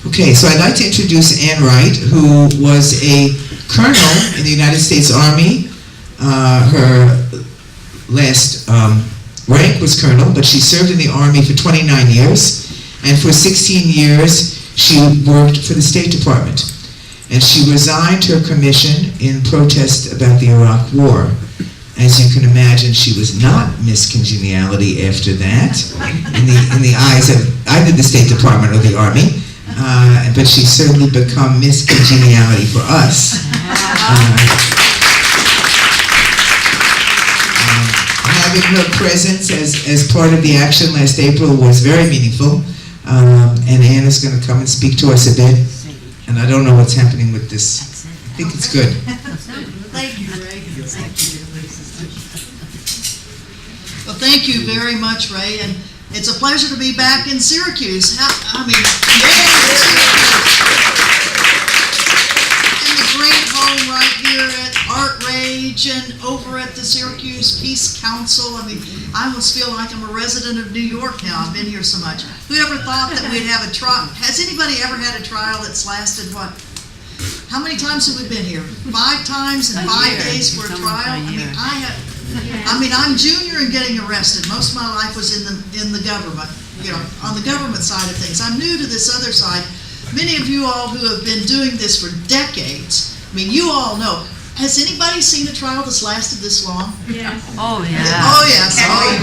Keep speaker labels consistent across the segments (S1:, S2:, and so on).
S1: Okay, so I'd like to introduce Ann Wright, who was a colonel in the United States Army. Her last rank was colonel, but she served in the Army for 29 years, and for 16 years she worked for the State Department. And she resigned her commission in protest about the Iraq War. As you can imagine, she was not Miss Congeniality after that, in the eyes of either the State Department or the Army. But she's certainly become Miss Congeniality for us. Having her presence as part of the action last April was very meaningful. And Ann is going to come and speak to us a bit. And I don't know what's happening with this. I think it's good.
S2: Thank you, Ray. Well, thank you very much, Ray. And it's a pleasure to be back in Syracuse. In the great home right here at Art Rage and over at the Syracuse Peace Council. I almost feel like I'm a resident of New York now. I've been here so much. Who ever thought that we'd have a trial? Has anybody ever had a trial that's lasted, what? How many times have we been here? 5 times in 5 days for a trial? I'm junior in getting arrested. Most of my life was in the government, on the government side of things. I'm new to this other side. Many of you all who have been doing this for decades, you all know. Has anybody seen a trial that's lasted this long?
S3: Yes. Oh, yeah.
S2: Oh, yes. Oh,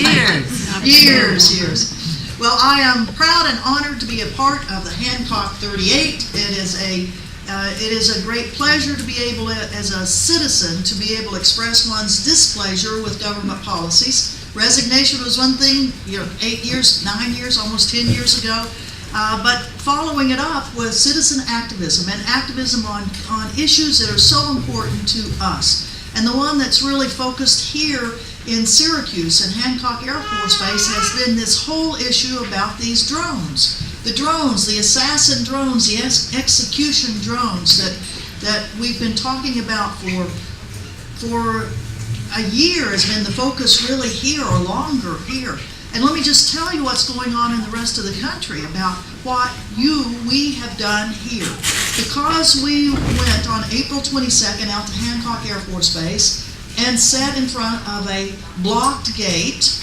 S2: yeah. Years. Well, I am proud and honored to be a part of the Hancock 38. It is a great pleasure to be able, as a citizen, to be able to express one's displeasure with government policies. Resignation was one thing, 8 years, 9 years, almost 10 years ago. But following it up with citizen activism and activism on issues that are so important to us. And the one that's really focused here in Syracuse and Hancock Air Force Base has been this whole issue about these drones. The drones, the assassin drones, the execution drones that we've been talking about for a year has been the focus really here or longer here. And let me just tell you what's going on in the rest of the country about what we have done here. Because we went on April 22nd out to Hancock Air Force Base and sat in front of a blocked gate,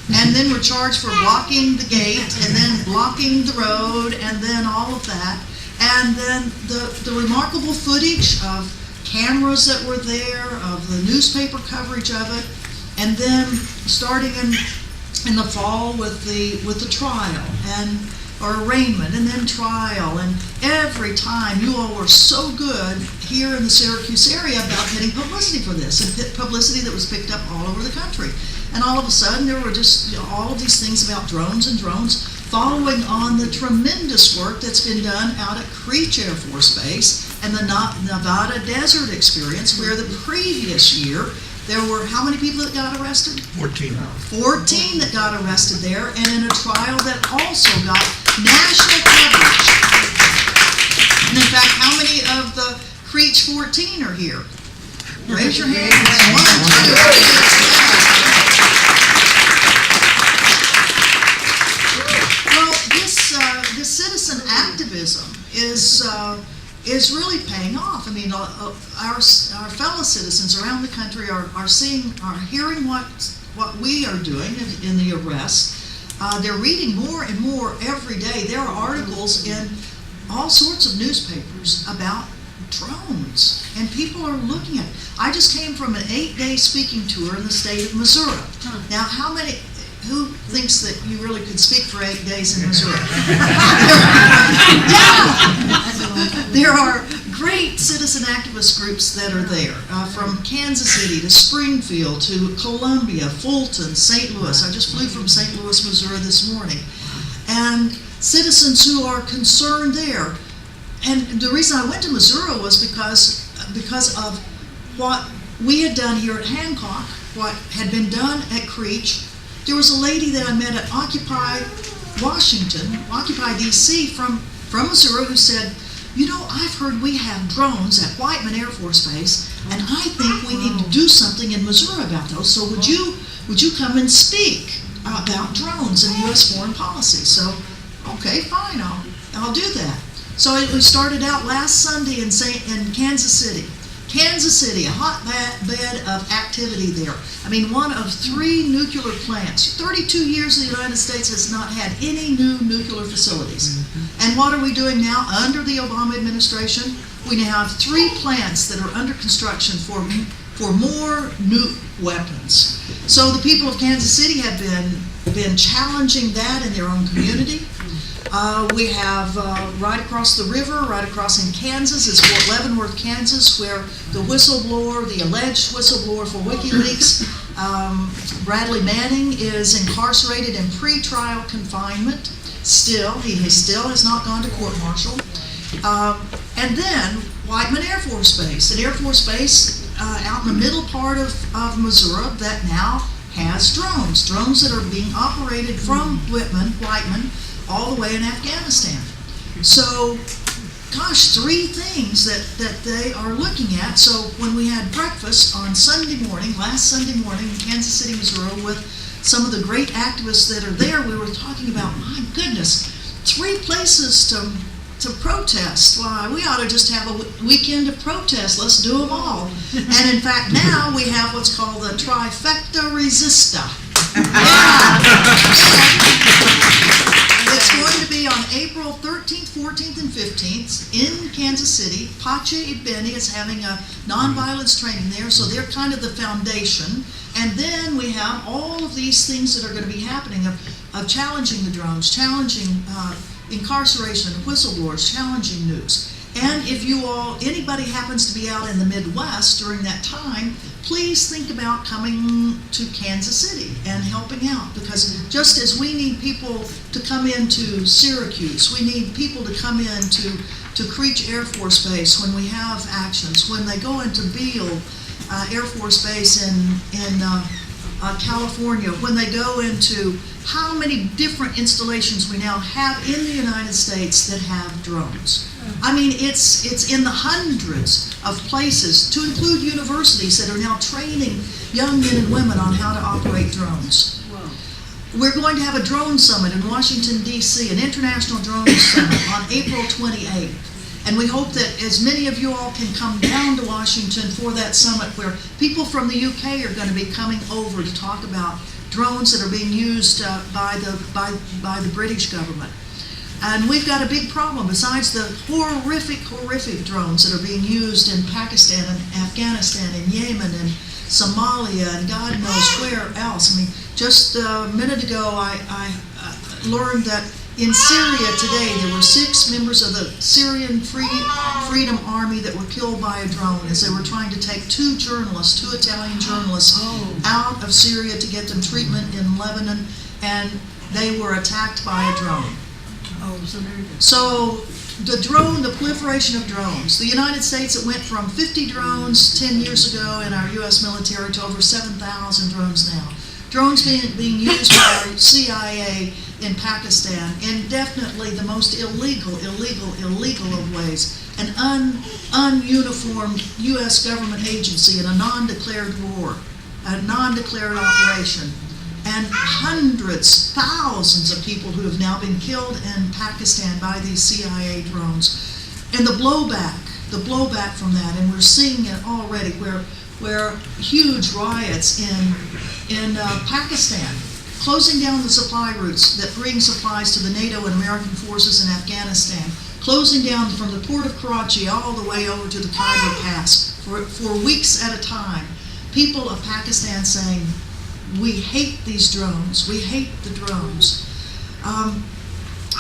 S2: and then were charged for blocking the gate, and then blocking the road, and then all of that. And then the remarkable footage of cameras that were there, of the newspaper coverage of it, and then starting in the fall with the trial or arraignment and then trial, and every time you all were so good here in the Syracuse area about getting publicity for this, and publicity that was picked up all over the country. And all of a sudden there were just all of these things about drones following on the tremendous work that's been done out at Creech Air Force Base and the Nevada Desert Experience, where the previous year there were how many people that got arrested?
S4: 14.
S2: 14 that got arrested there, and in a trial that also got national coverage. And in fact, how many of the Creech 14 are here? Raise your hand. 1, 2, 3. Well, this citizen activism is really paying off. Our fellow citizens around the country are hearing what we are doing in the arrests. They're reading more and more every day. There are articles in all sorts of newspapers about drones, and people are looking at it. I just came from an 8-day speaking tour in the state of Missouri. Now, who thinks that you really could speak for 8 days in Missouri? There are great citizen activist groups that are there, from Kansas City to Springfield to Columbia, Fulton, St. Louis. I just flew from St. Louis, Missouri this morning. And citizens who are concerned there. And the reason I went to Missouri was because of what we had done here at Hancock, what had been done at Creech. There was a lady that I met at Occupy D.C. from Missouri, who said, I've heard we have drones at Whiteman Air Force Base, and I think we need to do something in Missouri about those. So would you come and speak about drones and U.S. foreign policy? So Okay, fine, I'll do that. So we started out last Sunday in Kansas City. Kansas City, a hotbed of activity there. I mean, one of 3 nuclear plants. 32 years the United States has not had any new nuclear facilities. And what are we doing now under the Obama administration? We now have 3 plants that are under construction for more nuke weapons. So the people of Kansas City have been challenging that in their own community. We have right across the river, right across in Kansas, is Fort Leavenworth, Kansas, where the whistleblower, the alleged whistleblower for WikiLeaks, Bradley Manning, is incarcerated in pretrial confinement. He still has not gone to court-martial. And then Whiteman Air Force Base, an Air Force base out in the middle part of Missouri that now has drones that are being operated from Whiteman, all the way in Afghanistan. So, gosh, 3 things that they are looking at. So when we had breakfast on last Sunday morning in Kansas City, Missouri, with some of the great activists that are there, we were talking about, my goodness, 3 places to protest. Why, we ought to just have a weekend of protest. Let's do them all. And in fact, now we have what's called the trifecta resista. It's going to be on April 13th, 14th, and 15th in Kansas City. Pache Ibeni is having a nonviolence training there, so they're kind of the foundation. And then we have all of these things that are going to be happening of challenging the drones, challenging incarceration, whistleblowers, challenging nukes. And if anybody happens to be out in the Midwest during that time, please think about coming to Kansas City and helping out, because just as we need people to come into Syracuse, we need people to come in to Creech Air Force Base when we have actions, when they go into Beale Air Force Base in California, when they go into how many different installations we now have in the United States that have drones. I mean, it's in the hundreds of places, to include universities that are now training young men and women on how to operate drones. We're going to have a drone summit in Washington, D.C., an international drone summit on April 28th. And we hope that as many of you all can come down to Washington for that summit, where people from the UK are going to be coming over to talk about drones that are being used by the British government. And we've got a big problem. Besides the horrific drones that are being used in Pakistan and Afghanistan and Yemen and Somalia and God knows where else. I mean, just a minute ago I learned that in Syria today there were 6 members of the Syrian Freedom Army that were killed by a drone as they were trying to take 2 Italian journalists out of Syria to get them treatment in Lebanon, and they were attacked by a drone. So the proliferation of drones. The United States, it went from 50 drones 10 years ago in our U.S. military to over 7,000 drones now. Drones being used by our CIA in Pakistan, and definitely the most illegal of ways. An ununiformed U.S. government agency in a non-declared war, a non-declared operation. And hundreds, thousands of people who have now been killed in Pakistan by these CIA drones. And the blowback from that, and we're seeing it already where huge riots in Pakistan, closing down the supply routes that bring supplies to the NATO and American forces in Afghanistan, closing down from the port of Karachi all the way over to the Khyber Pass for weeks at a time. People of Pakistan saying, we hate these drones. We hate the drones.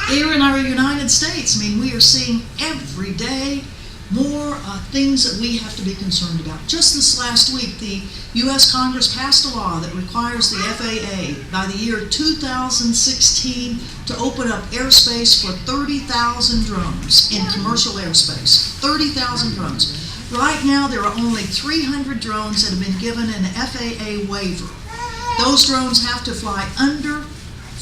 S2: Here in our United States, I mean, we are seeing every day more things that we have to be concerned about. Just this last week, the U.S. Congress passed a law that requires the FAA by the year 2016 to open up airspace for 30,000 drones in commercial airspace. 30,000 drones. Right now, there are only 300 drones that have been given an FAA waiver. Those drones have to fly under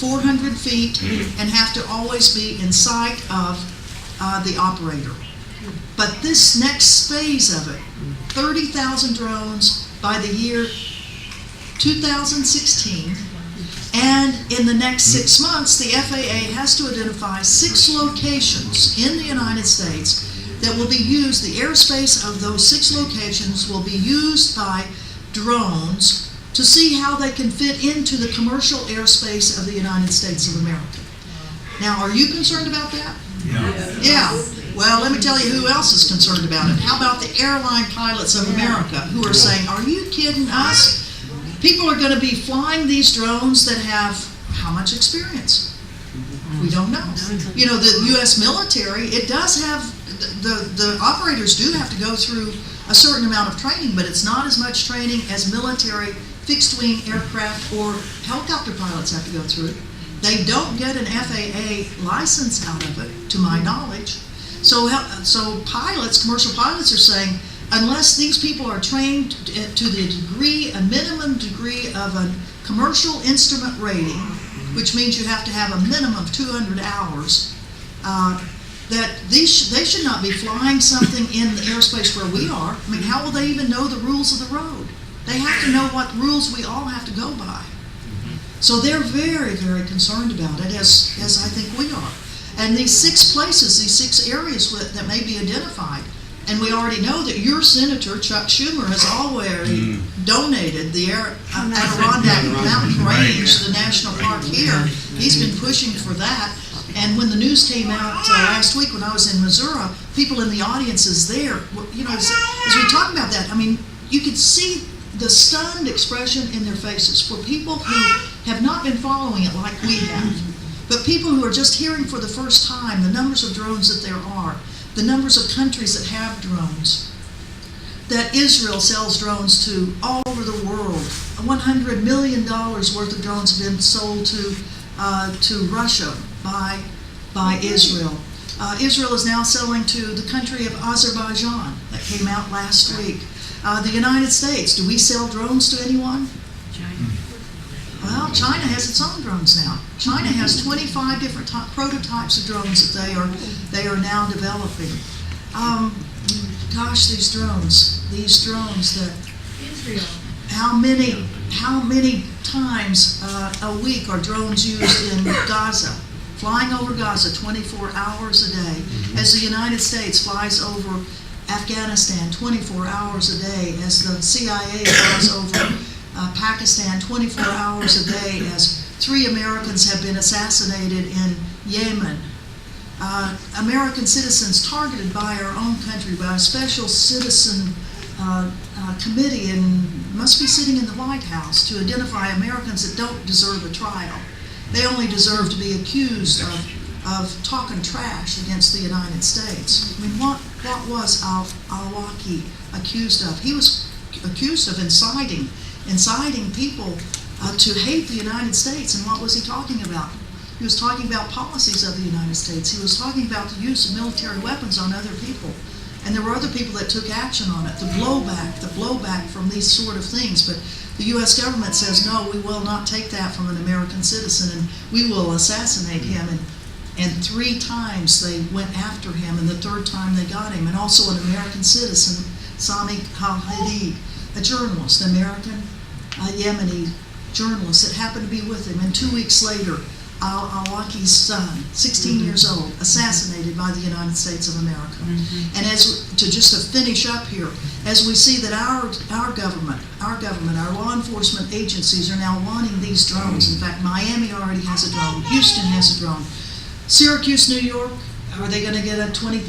S2: 400 feet and have to always be in sight of the operator. But this next phase of it, 30,000 drones by the year 2016, And in the next 6 months, the FAA has to identify 6 locations in the United States that will be used. The airspace of those 6 locations will be used by drones to see how they can fit into the commercial airspace of the United States of America. Now, are you concerned about that? Yeah. Well, let me tell you who else is concerned about it. How about the airline pilots of America who are saying, are you kidding us? People are going to be flying these drones that have how much experience? We don't know. You know, the U.S. military, it does have, the operators do have to go through a certain amount of training, but it's not as much training as military fixed-wing aircraft or helicopter pilots have to go through. They don't get an FAA license out of it, to my knowledge. So pilots, commercial pilots are saying, unless these people are trained to the degree, a minimum degree of a commercial instrument rating, which means you have to have a minimum of 200 hours, that they should not be flying something in the airspace where we are. I mean, how will they even know the rules of the road? They have to know what rules we all have to go by. So they're very, very concerned about it, as I think we are. And these 6 places, these 6 areas that may be identified, and we already know that your Senator, Chuck Schumer, has already donated the Adirondack Mountain Range, the national park here. He's been pushing for that. And when the news came out last week when I was in Missouri, people in the audiences there, you know, as we talk about that, I mean, you could see the stunned expression in their faces for people who have not been following it like we have, but people who are just hearing for the first time the numbers of drones that there are, the numbers of countries that have drones, that Israel sells drones to all over the world. $100 million worth of drones have been sold to Russia by Israel. Israel is now selling to the country of Azerbaijan. That came out last week. The United States, do we sell drones to anyone? Well, China has its own drones now. China has 25 different prototypes of drones that they are now developing. Gosh, these drones that Israel. How many times a week are drones used in Gaza? Flying over Gaza 24 hours a day, as the United States flies over Afghanistan 24 hours a day, as the CIA flies over Pakistan 24 hours a day, as 3 Americans have been assassinated in Yemen. American citizens targeted by our own country, by a special citizen committee, and must be sitting in the White House to identify Americans that don't deserve a trial. They only deserve to be accused of talking trash against the United States. I mean, what was al-Awlaki accused of? He was accused of inciting people to hate the United States. And what was he talking about? He was talking about policies of the United States. He was talking about the use of military weapons on other people. And there were other people that took action on it. The blowback from these sort of things. But the U.S. government says, no, we will not take that from an American citizen, and we will assassinate him. And 3 times they went after him, and the 3rd time they got him. And also an American citizen, Sami Khalidi, a journalist, an American Yemeni journalist that happened to be with him. And 2 weeks later, al-Awlaki's son, 16 years old, assassinated by the United States of America. And just to finish up here, as we see that our government, our law enforcement agencies are now wanting these drones. In fact, Miami already has a drone. Houston has a drone. Syracuse, New York, are they going to get a $20,000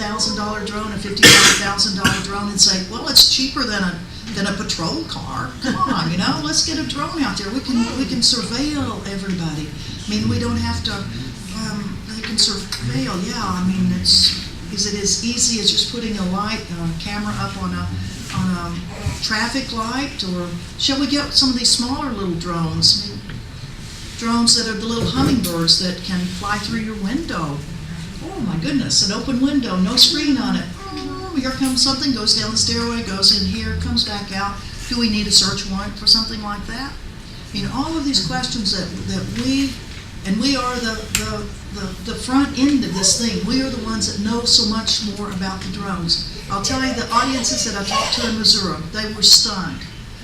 S2: drone, a $55,000 drone, and say, well, it's cheaper than a patrol car? Come on, let's get a drone out there. We can surveil everybody. I mean, we don't have to. They can surveil. Yeah, I mean, is it as easy as just putting a camera up on a traffic light, or shall we get some of these smaller little drones? I mean, drones that are the little hummingbirds that can fly through your window. Oh my goodness, an open window, no screen on it. Oh, here comes something, goes down the stairway, goes in here, comes back out. Do we need a search warrant for something like that? I mean, all of these questions that we are the front end of this thing. We are the ones that know so much more about the drones. I'll tell you, the audiences that I talked to in Missouri, they were stunned.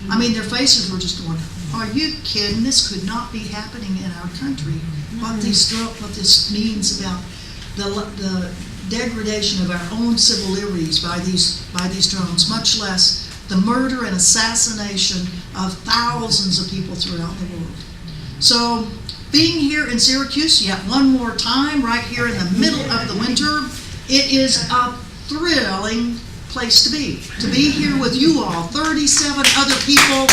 S2: I mean, their faces were just going, Are you kidding? This could not be happening in our country. What this means about the degradation of our own civil liberties by these drones, much less the murder and assassination of thousands of people throughout the world. So, being here in Syracuse yet one more time, right here in the middle of the winter, it is a thrilling place to be. To be here with you all, 37 other people